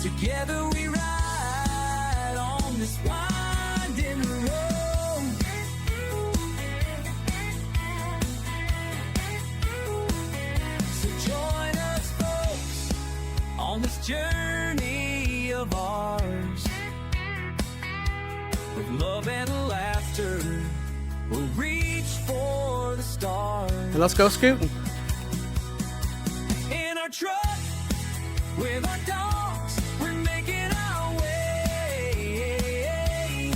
Together we ride on this winding road. So join us, folks, on this journey of ours, with love and laughter. We'll reach for the stars. And let's go scooting. In our truck, with our dogs, we're making our way.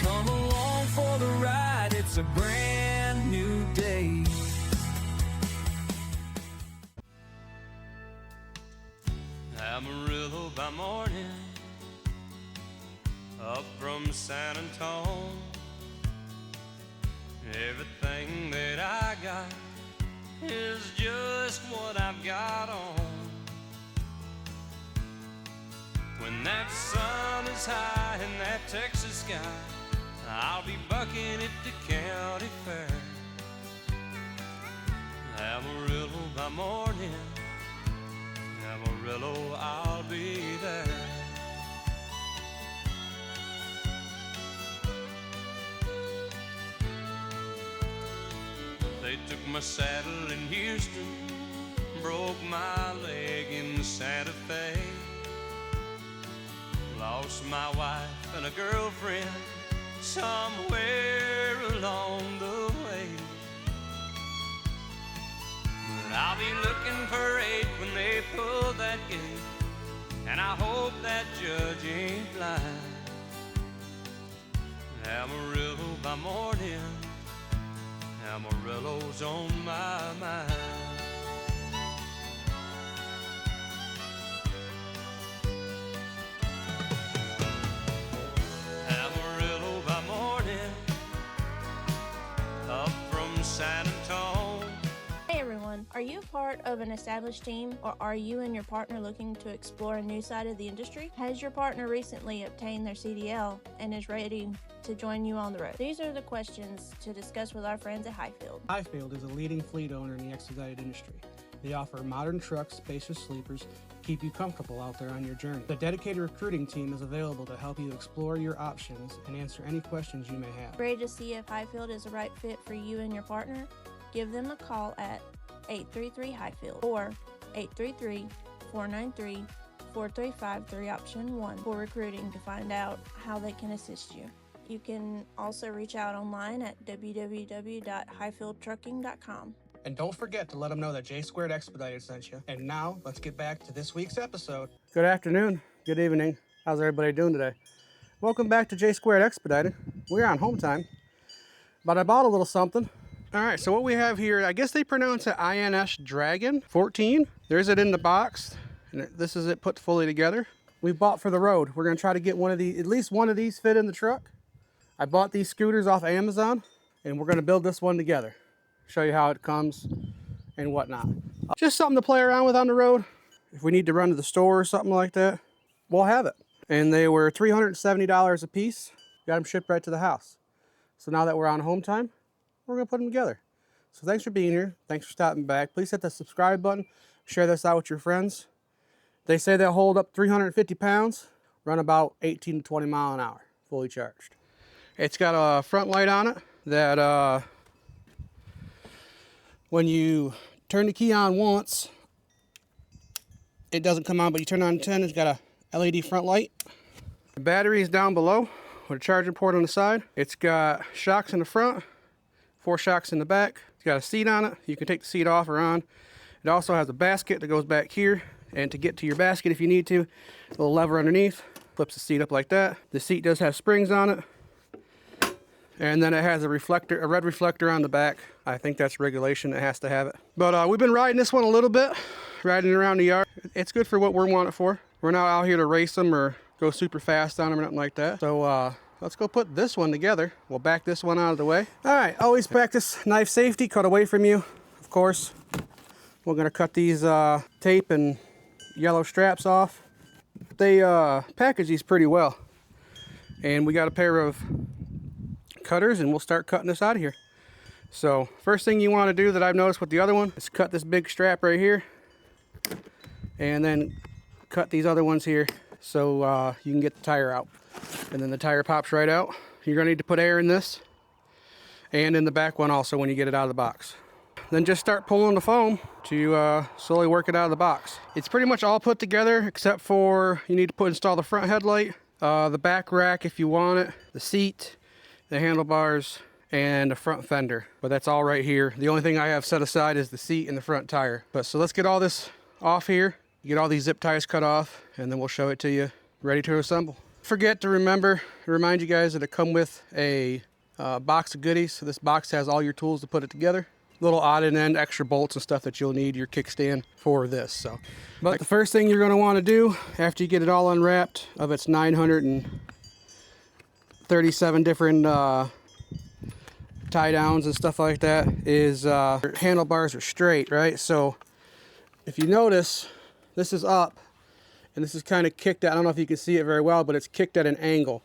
Come along for the ride, it's a brand new day. Amarillo by morning, up from San Antonio. Everything that I got is just what I've got on. When that sun is high in that Texas sky, I'll be bucking at the county fair. Amarillo by morning, Amarillo, I'll be there. They took my saddle in Houston, broke my leg in Santa Fe, lost my wife and a girlfriend somewhere along the way. But I'll be looking for 8 when they pull that gate, and I hope that judge ain't blind. Amarillo by morning, Amarillo's on my mind. Amarillo by morning, up from San Antonio. Hey everyone, are you a part of an established team, or are you and your partner looking to explore a new side of the industry? Has your partner recently obtained their CDL and is ready to join you on the road? These are the questions to discuss with our friends at Hyfield. Hyfield is a leading fleet owner in the expedited industry. They offer modern trucks, spacious sleepers, to keep you comfortable out there on your journey. The dedicated recruiting team is available to help you explore your options and answer any questions you may have. Ready to see if Hyfield is the right fit for you and your partner? Give them a call at 833-HYFIELD or 833-493-4353 option 1 for recruiting to find out how they can assist you. You can also reach out online at www.hyfieldtrucking.com. And don't forget to let them know that J Squared Expedited sent you. And now, let's get back to this week's episode. Good afternoon, good evening. How's everybody doing today? Welcome back to J Squared Expedited. We're on home time, but I bought a little something. All right, so what we have here, I guess they pronounce it INS Dragon 14. There's it in the box, and this is it put fully together. We bought for the road. We're gonna try to get one of these, at least one of these fit in the truck. I bought these scooters off Amazon, and we're gonna build this one together. Show you how it comes and whatnot. Just something to play around with on the road. If we need to run to the store or something like that, we'll have it. And they were $370 a piece. Got them shipped right to the house. So now that we're on home time, we're gonna put them together. So thanks for being here. Thanks for stopping back. Please hit the subscribe button. Share this out with your friends. They say they'll hold up 350 pounds, run about 18 to 20 miles an hour, fully charged. It's got a front light on it that when you turn the key on once, it doesn't come on, but you turn on 10, it's got a LED front light. The battery is down below with a charging port on the side. It's got shocks in the front, 4 shocks in the back. It's got a seat on it. You can take the seat off or on. It also has a basket that goes back here, and to get to your basket if you need to, a little lever underneath, flips the seat up like that. The seat does have springs on it. And then it has a reflector, a red reflector on the back. I think that's regulation, it has to have it. But we've been riding this one a little bit, riding around the yard. It's good for what we want it for. We're not out here to race them or go super fast on them or nothing like that. So let's go put this one together. We'll back this one out of the way. All right, always practice knife safety, cut away from you, of course. We're gonna cut these tape and yellow straps off. They package these pretty well. And we got a pair of cutters, and we'll start cutting this out of here. So first thing you want to do that I've noticed with the other one is cut this big strap right here, and then cut these other ones here so you can get the tire out. And then the tire pops right out. You're gonna need to put air in this and in the back one also when you get it out of the box. Then just start pulling the foam to slowly work it out of the box. It's pretty much all put together except for you need to install the front headlight, the back rack if you want it, the seat, the handlebars, and the front fender. But that's all right here. The only thing I have set aside is the seat and the front tire. But so let's get all this off here, get all these zip ties cut off, and then we'll show it to you ready to assemble. Forget to remind you guys that it come with a box of goodies. So this box has all your tools to put it together. Little odd and end extra bolts and stuff that you'll need your kickstand for this. So, but the first thing you're going to want to do after you get it all unwrapped of its 937 different tie downs and stuff like that is handlebars are straight, right? So if you notice, this is up and this is kind of kicked at, I don't know if you can see it very well, but it's kicked at an angle.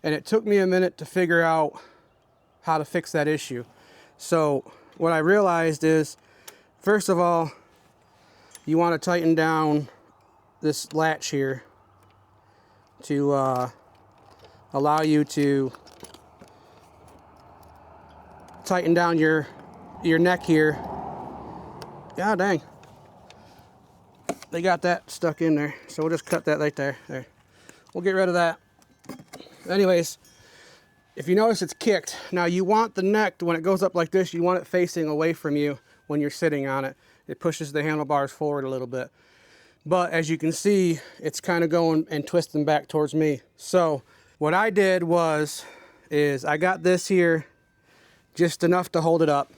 And it took me a minute to figure out how to fix that issue. So what I realized is, first of all, you want to tighten down this latch here to allow you to tighten down your neck here. God dang. They got that stuck in there. So we'll just cut that right there. There. We'll get rid of that. Anyways, if you notice it's kicked. Now you want the neck, when it goes up like this, you want it facing away from you when you're sitting on it. It pushes the handlebars forward a little bit. But as you can see, it's kind of going and twisting back towards me. So what I did is I got this here just enough to hold it up.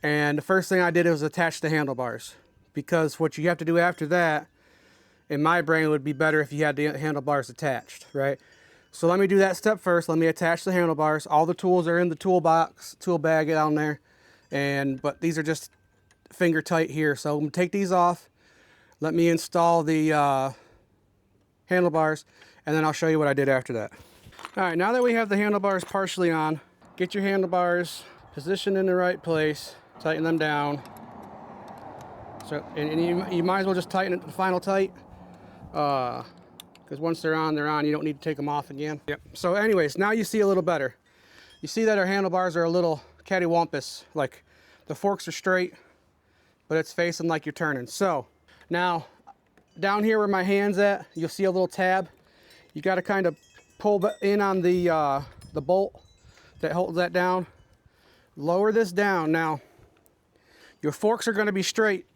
And the first thing I did was attach the handlebars. Because what you have to do after that, in my brain, would be better if you had the handlebars attached, right? So let me do that step first. Let me attach the handlebars. All the tools are in the toolbox, tool bag down there. But these are just finger tight here. So I'm gonna take these off. Let me install the handlebars, and then I'll show you what I did after that. All right, now that we have the handlebars partially on, get your handlebars positioned in the right place, tighten them down. So, and you might as well just tighten it to the final tight. Because once they're on, you don't need to take them off again. Yep. So anyways, now you see a little better. You see that our handlebars are a little cattywampus. Like the forks are straight, but it's facing like you're turning. So now down here where my hand's at, you'll see a little tab. You got to kind of pull in on the bolt that holds that down. Lower this down. Now your forks are going to be straight,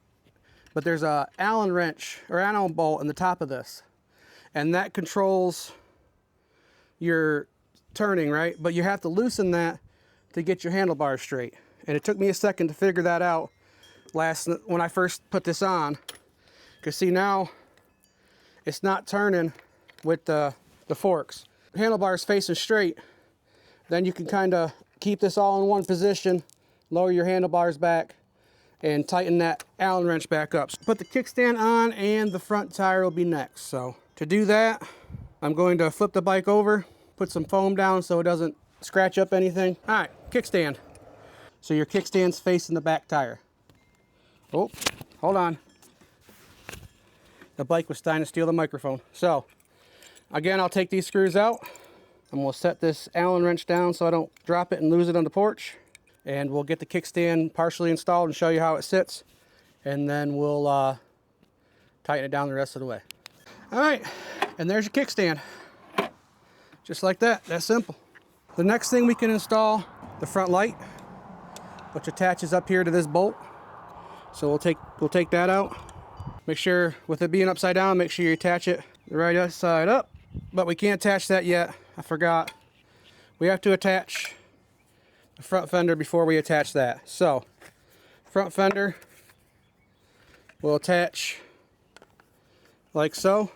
but there's a Allen wrench or Allen bolt in the top of this. And that controls your turning, right? But you have to loosen that to get your handlebars straight. And it took me a second to figure that out when I first put this on. Because see, now it's not turning with the forks. Handlebars facing straight, then you can kind of keep this all in one position, lower your handlebars back, and tighten that Allen wrench back up. So put the kickstand on and the front tire will be next. So to do that, I'm going to flip the bike over, put some foam down so it doesn't scratch up anything. All right, kickstand. So your kickstand's facing the back tire. Oh, hold on. The bike was trying to steal the microphone. So again, I'll take these screws out and we'll set this Allen wrench down so I don't drop it and lose it on the porch. And we'll get the kickstand partially installed and show you how it sits. And then we'll tighten it down the rest of the way. All right, and there's your kickstand. Just like that, that's simple. The next thing we can install, the front light, which attaches up here to this bolt. So we'll take that out. Make sure, with it being upside down, make sure you attach it the right side up. But we can't attach that yet, I forgot. We have to attach the front fender before we attach that. So, front fender will attach like so.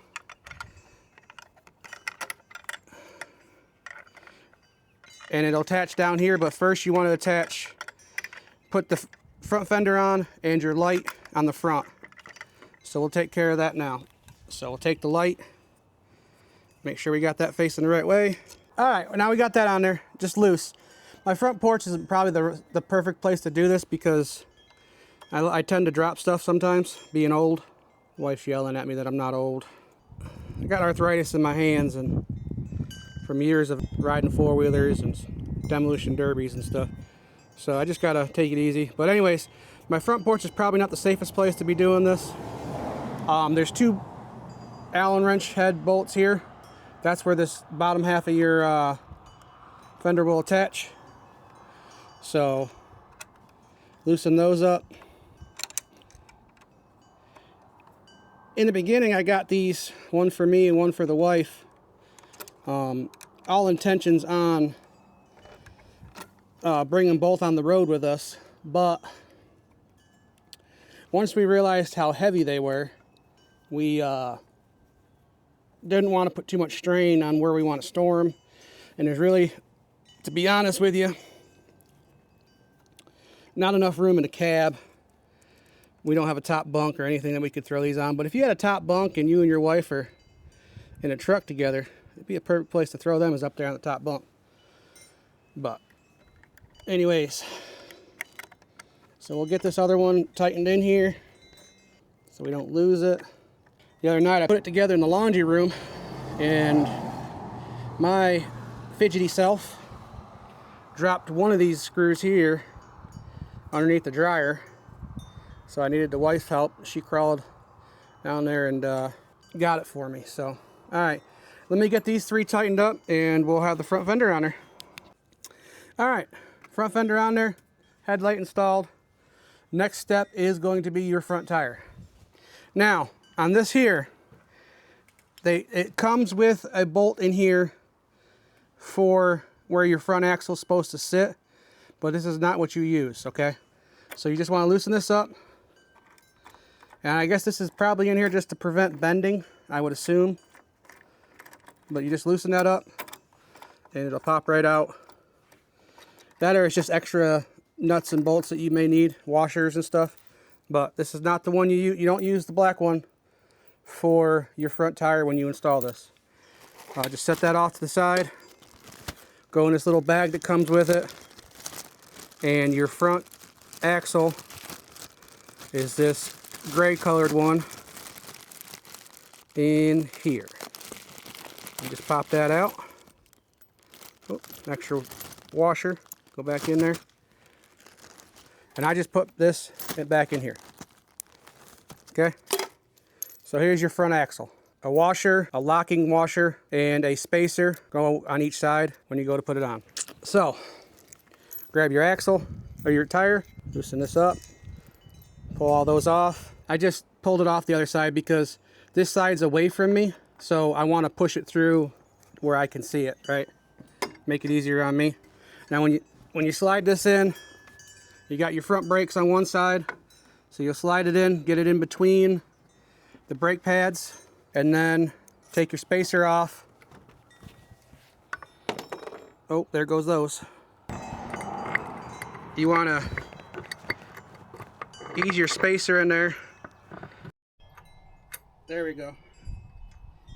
And it'll attach down here, but first you want to put the front fender on and your light on the front. So we'll take care of that now. So we'll take the light, make sure we got that facing the right way. All right, now we got that on there, just loose. My front porch isn't probably the perfect place to do this because I tend to drop stuff sometimes, being old. Wife's yelling at me that I'm not old. I got arthritis in my hands and from years of riding four-wheelers and demolition derbies and stuff. So I just gotta take it easy. But anyways, my front porch is probably not the safest place to be doing this. There's two Allen wrench head bolts here. That's where this bottom half of your fender will attach. So loosen those up. In the beginning, I got these, one for me and one for the wife. All intentions on bringing them both on the road with us, but once we realized how heavy they were, we didn't want to put too much strain on where we want to store them. And there's really, to be honest with you, not enough room in the cab. We don't have a top bunk or anything that we could throw these on, but if you had a top bunk and you and your wife are in a truck together, it'd be a perfect place to throw them, is up there on the top bunk. But anyways, so we'll get this other one tightened in here so we don't lose it. The other night I put it together in the laundry room and my fidgety self dropped one of these screws here underneath the dryer. So I needed the wife's help. She crawled down there and got it for me. So, all right, let me get these three tightened up and we'll have the front fender on there. All right, front fender on there, headlight installed. Next step is going to be your front tire. Now, on this here, it comes with a bolt in here for where your front axle is supposed to sit, but this is not what you use, okay? So you just want to loosen this up. And I guess this is probably in here just to prevent bending, I would assume. But you just loosen that up and it'll pop right out. That or it's just extra nuts and bolts that you may need, washers and stuff. But this is not the one you use. You don't use the black one for your front tire when you install this. Just set that off to the side. Go in this little bag that comes with it. And your front axle is this gray colored one in here. You just pop that out. Oh, extra washer, go back in there. And I just put this back in here. Okay, so here's your front axle. A washer, a locking washer, and a spacer go on each side when you go to put it on. So grab your axle or your tire, loosen this up, pull all those off. I just pulled it off the other side because this side's away from me, so I want to push it through where I can see it, right? Make it easier on me. Now when you slide this in, you got your front brakes on one side, so you'll slide it in, get it in between the brake pads, and then take your spacer off. Oh, there goes those. You want to ease your spacer in there. There we go.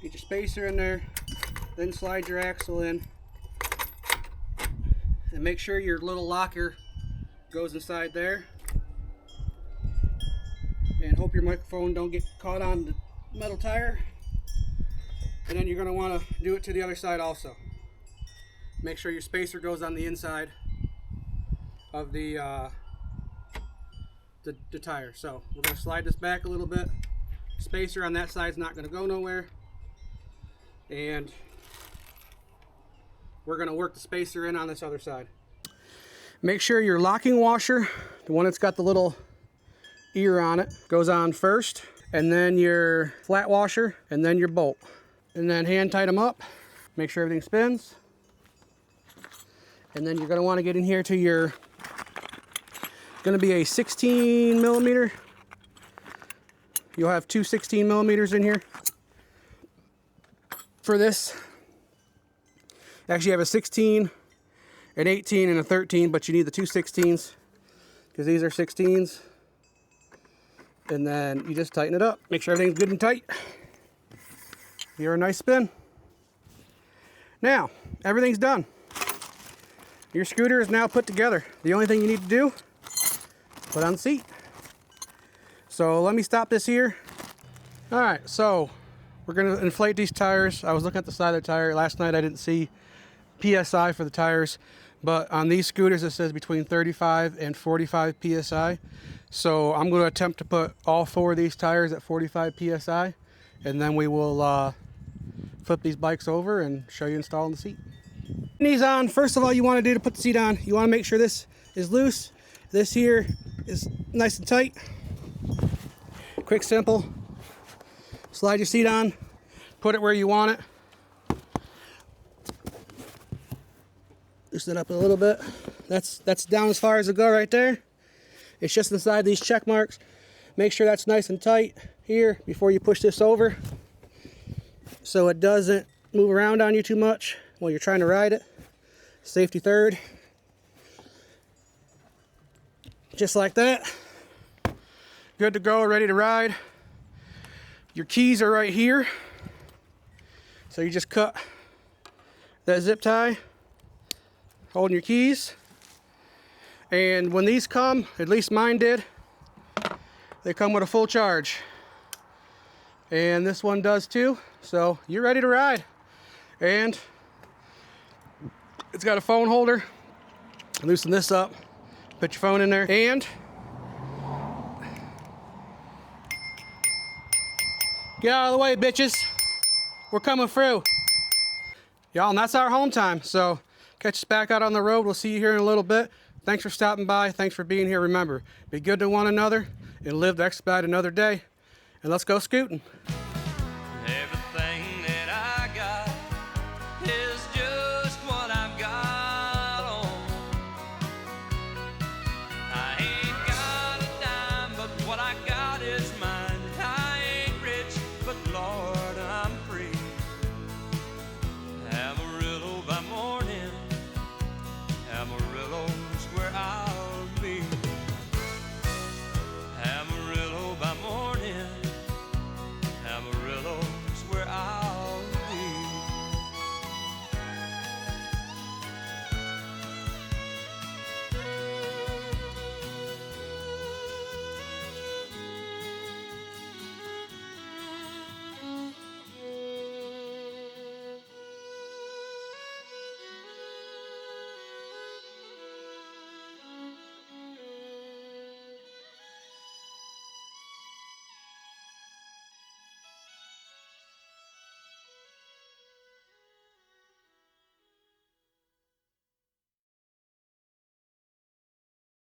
Get your spacer in there, then slide your axle in. And make sure your little locker goes inside there. And hope your microphone don't get caught on the metal tire. And then you're going to want to do it to the other side also. Make sure your spacer goes on the inside of the tire. So we're going to slide this back a little bit. Spacer on that side is not going to go nowhere, and we're going to work the spacer in on this other side. Make sure your locking washer, the one that's got the little ear on it, goes on first, and then your flat washer, and then your bolt. And then hand tight them up, make sure everything spins. And then you're going to want to get in here to your, going to be a 16 millimeter. You'll have two 16 millimeters in here. For this, actually you have a 16, an 18, and a 13, but you need the two 16s because these are 16s. And then you just tighten it up. Make sure everything's good and tight. Give her a nice spin. Now, everything's done. Your scooter is now put together. The only thing you need to do, put on the seat. So let me stop this here. All right, so we're gonna inflate these tires. I was looking at the side of the tire. Last night I didn't see PSI for the tires, but on these scooters it says between 35 and 45 PSI. So I'm gonna attempt to put all 4 of these tires at 45 PSI, and then we will flip these bikes over and show you installing the seat. Putting these on, first of all you wanna do to put the seat on, you wanna make sure this is loose. This here is nice and tight. Quick, simple. Slide your seat on, put it where you want it. Loosen it up a little bit. That's down as far as it go right there. It's just inside these check marks. Make sure that's nice and tight here before you push this over, so it doesn't move around on you too much while you're trying to ride it. Safety third. Just like that. Good to go, ready to ride. Your keys are right here. So you just cut that zip tie, holding your keys. And when these come, at least mine did, they come with a full charge. And this one does too. So you're ready to ride. And it's got a phone holder. Loosen this up, put your phone in there, and get out of the way, bitches. We're coming through. Y'all, and that's our home time. So catch us back out on the road. We'll see you here in a little bit. Thanks for stopping by. Thanks for being here. Remember, be good to one another and live to expedite another day. And let's go scooting.